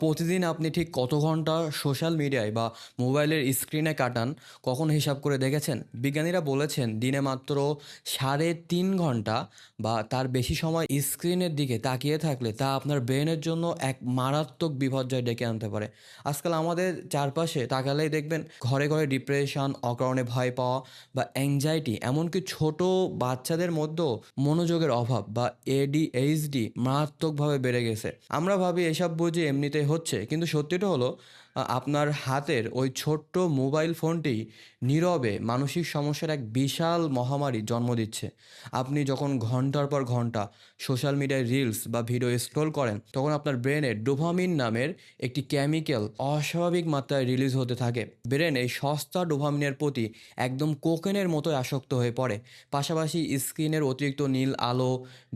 প্রতিদিন আপনি ঠিক কত ঘন্টা সোশ্যাল মিডিয়ায় বা মোবাইলের স্ক্রিনে কাটান, কখনো হিসাব করে দেখেছেন? বিজ্ঞানীরা বলেছেন দিনে মাত্র 3.5 ঘন্টা বা তার বেশি সময় স্ক্রিনের দিকে তাকিয়ে থাকলে তা আপনার ব্রেনের জন্য এক মারাত্মক বিপর্যয় ডেকে আনতে পারে। আজকাল আমাদের চারপাশে তাকালেই দেখবেন ঘরে ঘরে ডিপ্রেশন, অকারণে ভয় পাওয়া বা অ্যাংজাইটি, এমনকি ছোট বাচ্চাদের মধ্যেও মনোযোগের অভাব বা ADHD মারাত্মকভাবে বেড়ে গেছে। আমরা ভাবি এসব বুঝি এমনিতেই হচ্ছে, কিন্তু সত্যিটা হলো আপনার হাতের ওই ছোট্ট মোবাইল ফোনটি নীরবে মানসিক সমস্যার এক বিশাল মহামারী জন্ম দিচ্ছে। আপনি যখন ঘন্টার পর ঘন্টা সোশ্যাল মিডিয়ায় রিলস বা ভিডিও স্ক্রল করেন, তখন আপনার ব্রেনে ডোপামিন নামের একটি কেমিক্যাল অস্বাভাবিক মাত্রায় রিলিজ হতে থাকে। ব্রেন এই সস্তা ডোপামিনের প্রতি একদম কোকেনের মতোই আসক্ত হয়ে পড়ে। পাশাপাশি স্ক্রিনের অতিরিক্ত নীল আলো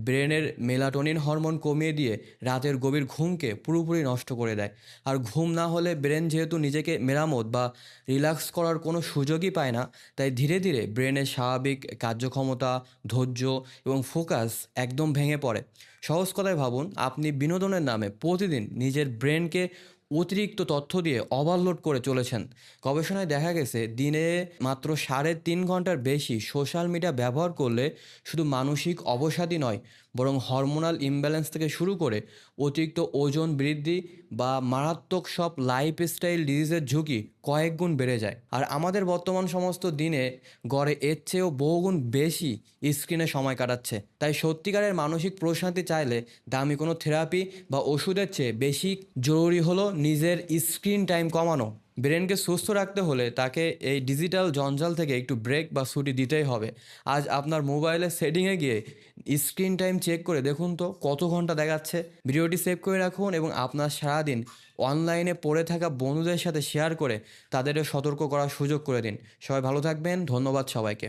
ব্রেনের মেলাটোনিন হরমোন কমিয়ে দিয়ে রাতের গভীর ঘুমকে পুরোপুরি নষ্ট করে দেয়। আর ঘুম না হলে ব্রেন যেহেতু নিজেকে মেরামত বা রিল্যাক্স করার কোনো সুযোগই পায় না, তাই ধীরে ধীরে ব্রেনের স্বাভাবিক কার্যক্ষমতা, ধৈর্য এবং ফোকাস একদম ভেঙে পড়ে। সহজ কথায় ভাবুন, আপনি বিনোদনের নামে প্রতিদিন নিজের ব্রেনকে অতিরিক্ত তথ্য দিয়ে ওভারলোড করে চলেছেন। গবেষণায় দেখা গেছে দিনে মাত্র 3.5 ঘন্টার বেশি সোশ্যাল মিডিয়া ব্যবহার করলে শুধু মানসিক অবসাদই নয়, বরং হরমোনাল ইমব্যালেন্স থেকে শুরু করে অতিরিক্ত ওজন বৃদ্ধি বা মারাত্মক সব লাইফস্টাইল ডিজিজের ঝুঁকি কয়েক গুণ বেড়ে যায়। আর আমাদের বর্তমান সমস্ত দিনে গড়ে এর চেয়েও বহুগুণ বেশি স্ক্রিনে সময় কাটাচ্ছে। তাই সত্যিকারের মানসিক প্রশান্তি চাইলে দামি কোনো থেরাপি বা ওষুধের চেয়ে বেশি জরুরি হলো নিজের স্ক্রিন টাইম কমানো। ব্রেনকে সুস্থ রাখতে হলে তাকে এই ডিজিটাল জঞ্জাল থেকে একটু ব্রেক বা ছুটি দিতেই হবে। আজ আপনার মোবাইলের সেটিংয়ে গিয়ে স্ক্রিন টাইম চেক করে দেখুন তো কত ঘন্টা দেখাচ্ছে। ভিডিওটি সেভ করে রাখুন এবং আপনার সারাদিন অনলাইনে পড়ে থাকা বন্ধুদের সাথে শেয়ার করে তাদেরও সতর্ক করার সুযোগ করে দিন। সবাই ভালো থাকবেন। ধন্যবাদ সবাইকে।